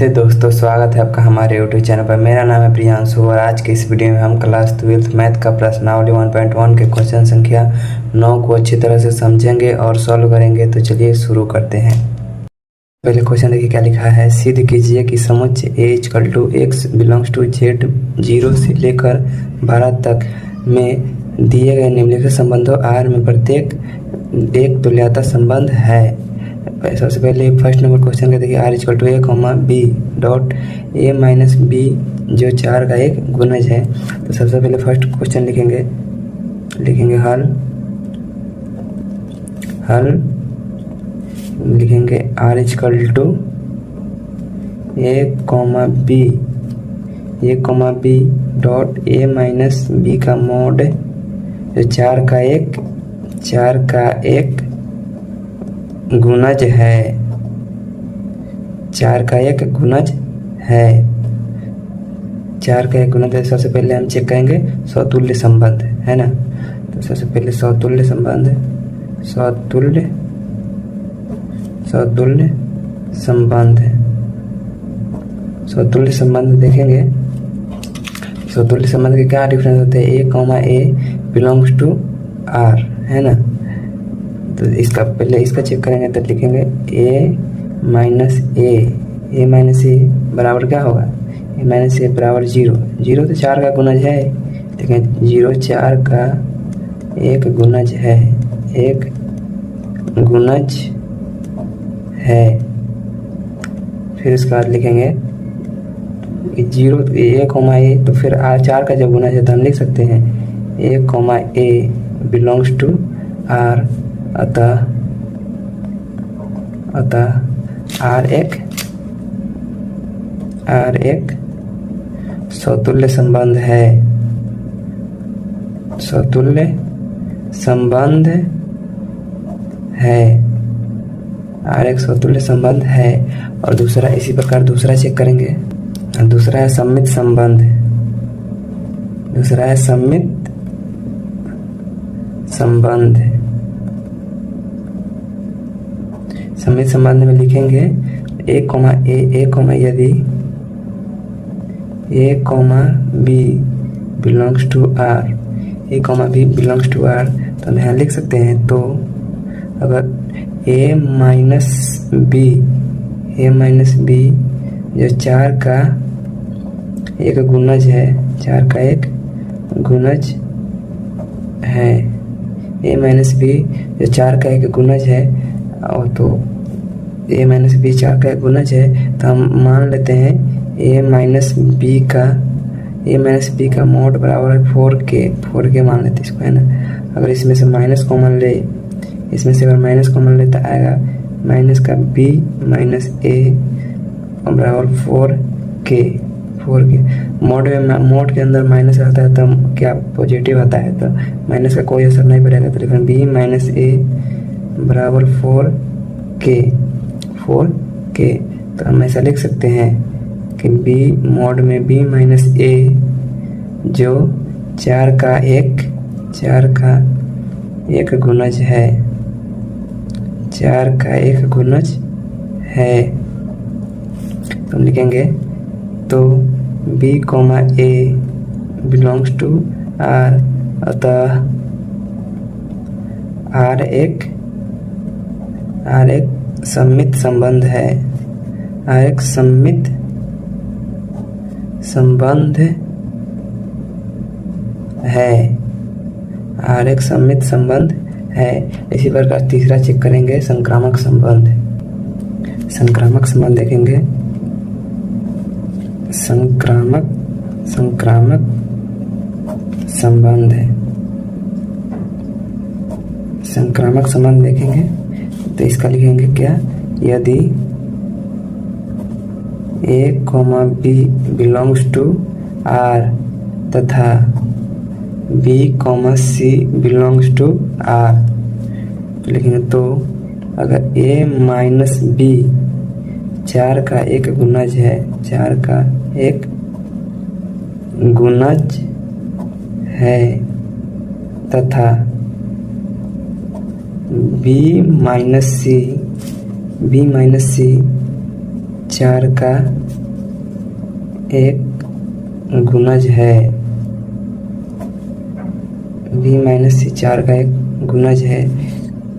नमस्ते दोस्तों, स्वागत है आपका हमारे यूट्यूब चैनल पर। मेरा नाम है प्रियांशु और आज के इस वीडियो में हम क्लास 12th मैथ का प्रश्नावली 1.1 के क्वेश्चन संख्या 9 को अच्छी तरह से समझेंगे और सॉल्व करेंगे। तो चलिए शुरू करते हैं। पहले क्वेश्चन देखिए क्या लिखा है। सिद्ध कीजिए कि समुच्चय A=X बिलोंग्स टू Z 0 से लेकर 12 तक में दिए गए निम्नलिखित संबंधों R में प्रत्येक एक तुल्यता संबंध है। सबसे पहले फर्स्ट नंबर क्वेश्चन का देखिए R=A,B.A-B जो 4 का एक गुणज है। तो सबसे पहले फर्स्ट क्वेश्चन लिखेंगे हल लिखेंगे R=A,B डॉट A-B का मोड जो 4 का एक गुणज है। 4 का एक गुणज है। 4 का एक गुणज है। सबसे पहले हम चेक करेंगे समतुल्य संबंध है ना। तो सबसे पहले समतुल्य संबंध देखेंगे। समतुल्य संबंध के क्या डिफरेंस होते हैं। A, बिलोंग्स टू R है ना। तो इसका पहले इसका चेक करेंगे तो लिखेंगे A माइनस ए बराबर क्या होगा। A बराबर 0 तो 4 का गुणज है। देखें 0 4 का एक गुणज है। फिर उसके बाद लिखेंगे 0 A, तो फिर 4 का जब गुणज है तो हम लिख सकते हैं A, बिलोंग्स टू R। अतः R एक समतुल्य संबंध है। R एक समतुल्य संबंध है। और दूसरा इसी प्रकार दूसरा चेक करेंगे। दूसरा है सममित संबंध। सममित संबंध में लिखेंगे यदि A,B belongs to R, A,B belongs to R तो हम यहाँ लिख सकते हैं। तो अगर A-B जो 4 का एक गुणज है, 4 का एक गुणज है। A-B जो 4 का एक गुणज है और तो A-B 4 का एक गुणज है तो हम मान लेते हैं A-B का मोड बराबर है 4K मान लेते हैं इसको है ना। अगर इसमें से माइनस कॉमन ले तो आएगा माइनस का B माइनस A बराबर 4K। मोड के अंदर माइनस आता है तो क्या पॉजिटिव आता है तो माइनस का कोई असर नहीं पड़ेगा। तो लिखें B माइनस A बराबर 4K। तो हम ऐसा लिख सकते हैं कि B मोड में B माइनस A जो 4 का एक गुणज है। 4 का एक गुणज है तो हम लिखेंगे तो B, A belongs to R। अतः R एक सममित संबंध है। R एक सममित संबंध है। इसी प्रकार तीसरा चेक करेंगे संक्रामक संबंध देखेंगे। संक्रामक संबंध देखेंगे तो इसका लिखेंगे क्या। यदि A,B बिलोंग्स टू R तथा B,C बिलोंग्स टू R तो लिखेंगे तो अगर A-B 4 का एक गुणज है, 4 का एक गुणज है तथा B माइनस सी 4 का एक गुणज है। b माइनस सी 4 का एक गुणज है,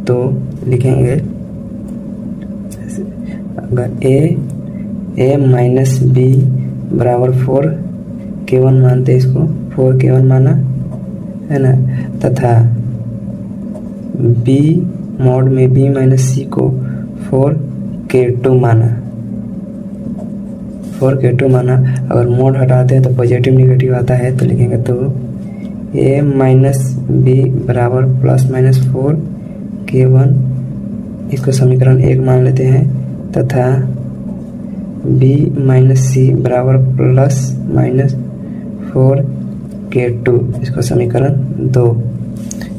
तो लिखेंगे अगर a माइनस बी बराबर 4 K1 मानते इसको, 4 K1 माना है ना, तथा b मॉड में b माइनस सी को 4 K2 माना, 4 K2 माना। अगर मोड हटाते हैं तो पॉजिटिव निगेटिव आता है, तो लिखेंगे तो a माइनस बी बराबर प्लस माइनस 4 K1, इसको समीकरण 1 मान लेते हैं, तथा b माइनस सी बराबर प्लस माइनस 4 K2, इसको समीकरण 2।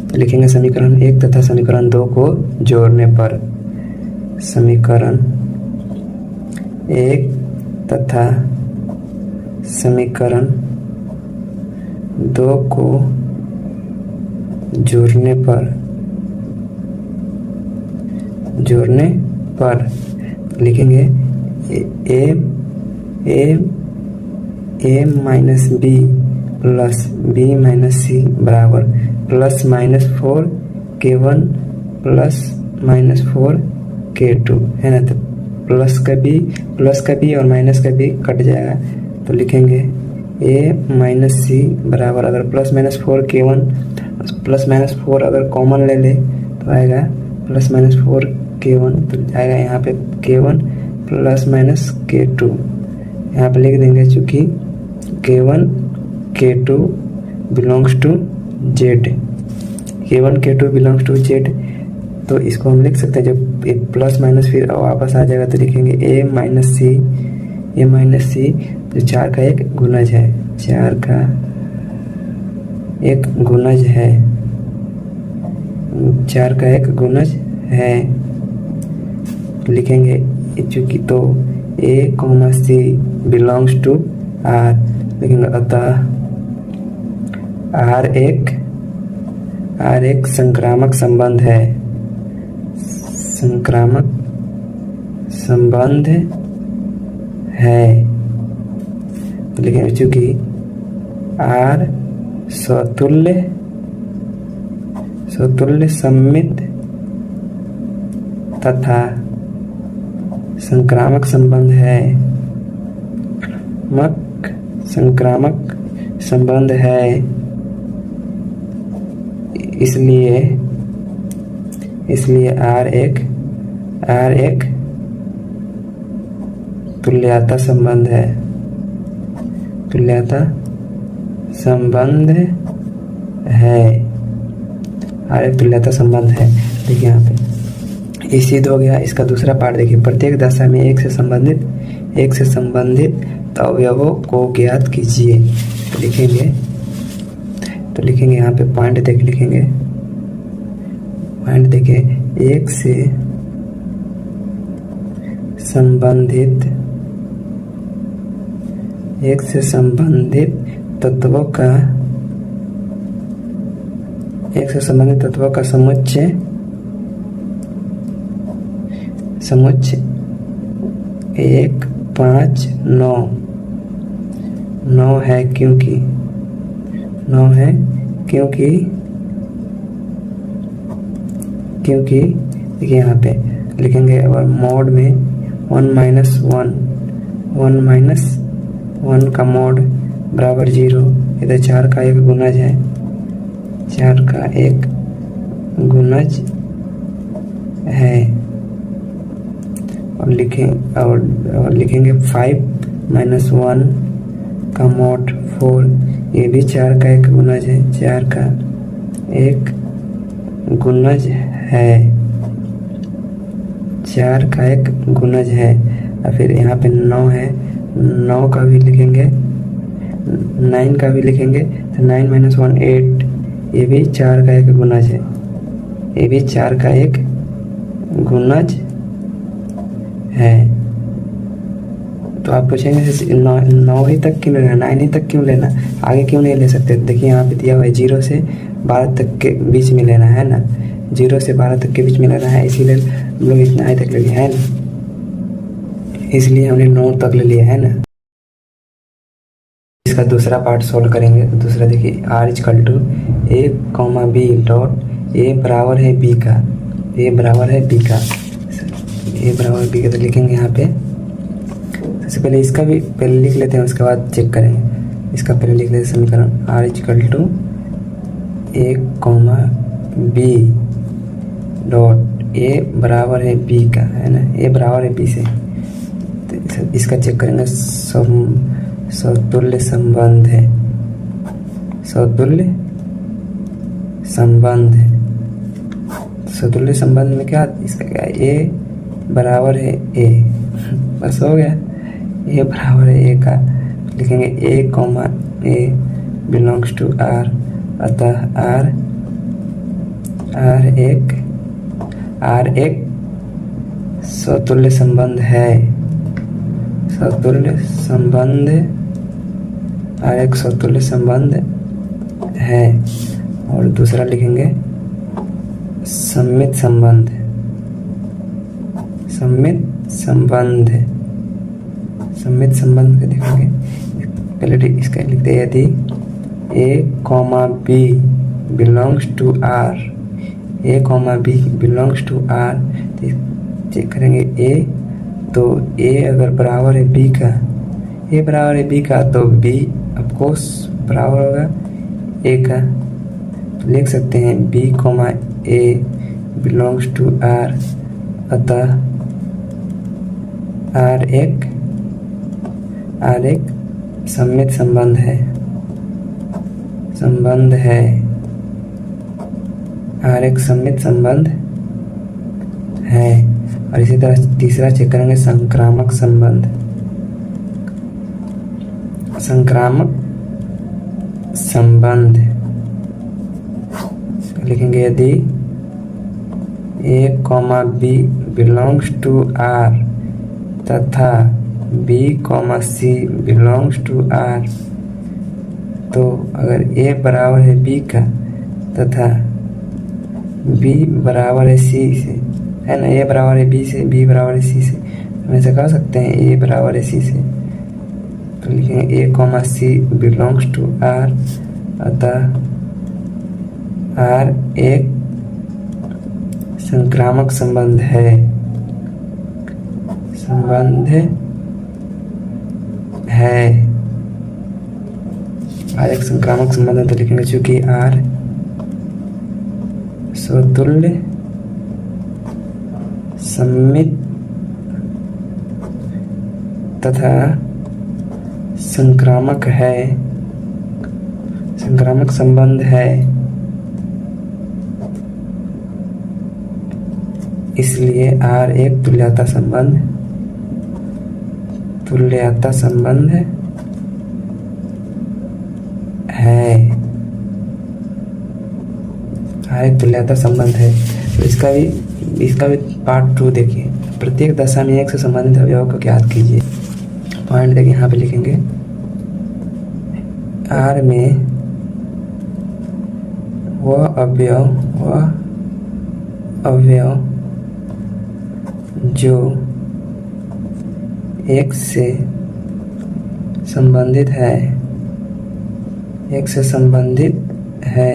तो लिखेंगे समीकरण 1 तथा समीकरण 2 को जोड़ने पर समीकरण 1 तथा समीकरण 2 को जोड़ने पर लिखेंगे A minus B plus B minus C बराबर plus minus 4 K1 plus minus 4 K2 है ना। तो प्लस का बी और माइनस का बी कट जाएगा, तो लिखेंगे a माइनस सी बराबर, अगर plus minus 4 K1 plus minus 4 अगर कॉमन ले ले तो आएगा प्लस माइनस 4 K1, तो आएगा यहाँ पे K1 प्लस माइनस K2, यहाँ पे लिख देंगे चूँकि K1 K2 belongs to Z, K1 K2 belongs to Z, तो इसको हम लिख सकते हैं जब एक प्लस माइनस फिर वापस आ जाएगा तो लिखेंगे a माइनस सी, तो 4 का एक गुणज है, 4 का एक गुणज है, 4 का एक गुणज है, लिखेंगे चूँकि तो a comma C belongs to R, लिखेंगे अतः R एक संक्रामक संबंध है, संक्रामक संबंध है, लेकिन चूंकि R स्वतुल्य सममित तथा संक्रामक संबंध है, संक्रामक संबंध है, इसलिए R एक तुल्यता संबंध है, तुल्यता संबंध है, R एक तुल्यता संबंध है। देखिए यहाँ पे ये सिद्ध हो गया। इसका दूसरा पार्ट देखिए, प्रत्येक दशा में एक से संबंधित अवयवों को ज्ञात कीजिए। तो लिखेंगे यहाँ पे पॉइंट देख लिखेंगे, पॉइंट देखिए, एक से संबंधित तत्वों का समुच्चय 1 5 9 है, क्योंकि देखिए यहाँ पे लिखेंगे और मोड में 1 माइनस 1 का मोड बराबर 0, इधर 4 का एक गुणज है, 4 का एक गुणज है, और लिखेंगे 5 माइनस 1 का मोड 4, ये भी 4 का एक गुणज है, 4 का एक गुणज है, 4 का एक गुणज है। और फिर यहाँ पे 9 है, 9 का भी लिखेंगे, 9 का भी लिखेंगे, तो 9 माइनस 1 8, ये भी 4 का एक गुणज है, ये भी 4 का एक गुणज है। तो आप पूछेंगे 9 ही तक क्यों लेना, 9 ही तक क्यों लेना, आगे क्यों नहीं ले सकते। देखिए यहाँ पे दिया हुआ है 0 से 12 तक के बीच में लेना है ना, 0 से 12 तक के बीच में लेना है, इसीलिए हम लोग इतना ही तक लेंगे, है ना, इसलिए हमने 9 तक ले लिया है ना। इसका दूसरा पार्ट सोल्व करेंगे। तो दूसरा देखिए, R equal to A comma B dot A बराबर है बी का, ए बराबर है बी का, ए बराबर बी का। तो लिखेंगे यहाँ पे सबसे पहले इसका भी पहले लिख लेते हैं, उसके बाद चेक करेंगे। इसका पहले लिख लेते हैं समीकरण, R equal to A comma B dot A बराबर है बी का, है ना, ए बराबर है बी से। तो इसका चेक करेंगे, समतुल्य संबंध है, समतुल्य संबंध है। समतुल्य संबंध में क्या इसका क्या, ए बराबर है ए, बस हो गया, ए बराबर है ए का। लिखेंगे A comma A belongs to R, अतः आर एक समतुल्य संबंध है, समतुल्य संबंध, आर एक समतुल्य संबंध है। और दूसरा लिखेंगे सममित संबंध, सममित संबंध, सममित संबंध को देखेंगे। पहले इसका लिखते हैं, यदि A comma B belongs to R, A comma B belongs to R, तो चेक करेंगे ए, तो ए अगर बराबर है बी का, ए बराबर है बी का, तो बी ऑफकोर्स बराबर होगा ए का। तो लिख सकते हैं B comma A belongs to R, अतः आर एक सममित संबंध है, संबंध है, आर एक सममित संबंध है। और इसी तरह तीसरा चेक करेंगे, संक्रामक संबंध, संक्रामक संबंध। लिखेंगे यदि A comma B belongs to R तथा B comma C belongs to R, तो अगर ए बराबर है बी का तथा बी बराबर है सी से, है ना, ए बराबर है बी से, बी बराबर है सी से, हम ऐसा कह सकते हैं ए बराबर है सी से। तो लिखेंगे A comma C belongs to R, अतः आर एक संक्रामक संबंध है, संबंध है, आर एक संक्रामक संबंध है। तो लिखेंगे चूंकि आर समतुल्य सममित तथा संक्रामक है, संक्रामक संबंध है, इसलिए आर एक तुल्यता संबंध, तुल्यता संबंध है, आर एक तुल्यता संबंध है। तो इसका भी पार्ट 2 देखिए। प्रत्येक दशा में एक से संबंधित अवयव को ज्ञात कीजिए। पॉइंट देखिए, यहाँ पे लिखेंगे आर में वह अवयव जो एक से संबंधित है, एक से संबंधित है,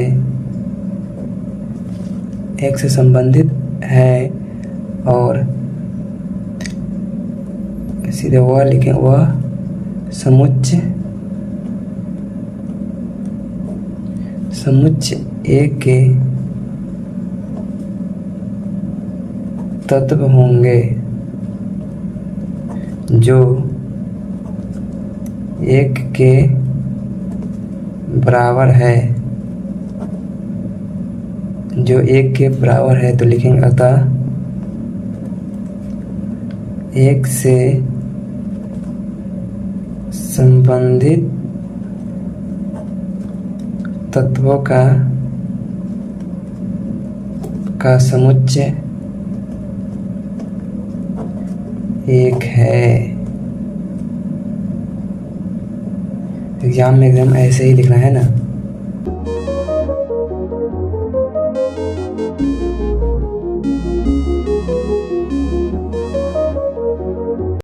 एक से संबंधित है, और सीधे वह लिखें, वह समुच्चय ए के तत्व होंगे जो एक के बराबर है, जो एक के बराबर है। तो लिखेंगे अतः एक से संबंधित तत्वों का समुच्चय एक है। एग्जाम में एकदम ऐसे ही लिखना है ना।